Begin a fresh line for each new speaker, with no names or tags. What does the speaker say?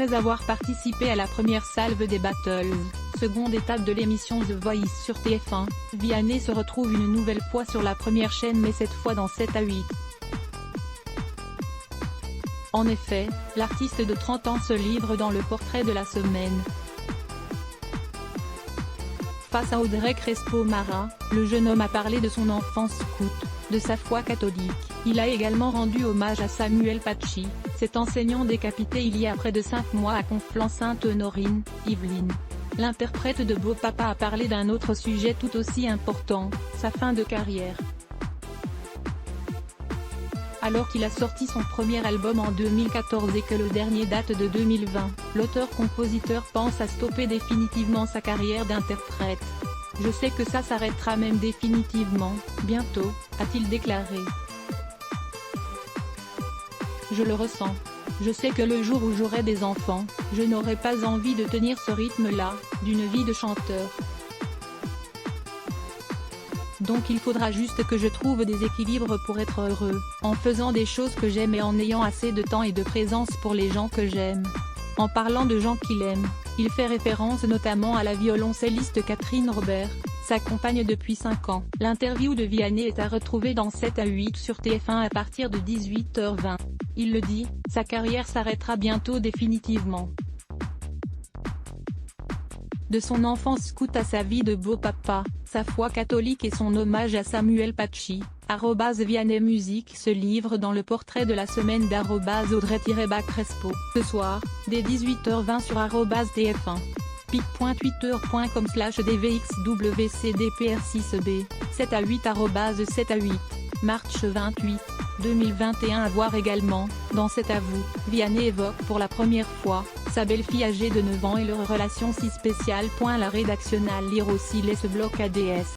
Après avoir participé à la première salve des Battles, seconde étape de l'émission The Voice sur TF1, Vianney se retrouve une nouvelle fois sur la première chaîne mais cette fois dans 7 à 8. En effet, l'artiste de 30 ans se livre dans le portrait de la semaine. Face à Audrey Crespo-Marin, le jeune homme a parlé de son enfance scout, de sa foi catholique. Il a également rendu hommage à Samuel Paty, cet enseignant décapité il y a près de 5 mois à Conflans-Sainte-Honorine, Yvelines. L'interprète de Beau Papa a parlé d'un autre sujet tout aussi important, sa fin de carrière. Alors qu'il a sorti son premier album en 2014 et que le dernier date de 2020, l'auteur-compositeur pense à stopper définitivement sa carrière d'interprète. « Je sais que ça s'arrêtera même définitivement, bientôt », a-t-il déclaré. « Je le ressens. Je sais que le jour où j'aurai des enfants, je n'aurai pas envie de tenir ce rythme-là, d'une vie de chanteur. Donc il faudra juste que je trouve des équilibres pour être heureux, en faisant des choses que j'aime et en ayant assez de temps et de présence pour les gens que j'aime. » En parlant de gens qu'il aime, il fait référence notamment à la violoncelliste Catherine Robert, sa compagne depuis 5 ans. L'interview de Vianney est à retrouver dans 7 à 8 sur TF1 à partir de 18h20. Il le dit, sa carrière s'arrêtera bientôt définitivement. De son enfance scout à sa vie de beau papa, sa foi catholique et son hommage à Samuel Paty, @Vianney Musique se livre dans le portrait de la semaine d'Audrey-Crespo. Ce soir, dès 18h20 sur @TF1. pic.twitter.com/dvxwcdpr6b, 7 à 8 @7 à 8, March 28, 2021. À voir également, dans 7 à vous, Vianney évoque pour la première fois sa belle-fille âgée de 9 ans et leur relation si spéciale. La rédactionnelle lire aussi laisse bloc ADS.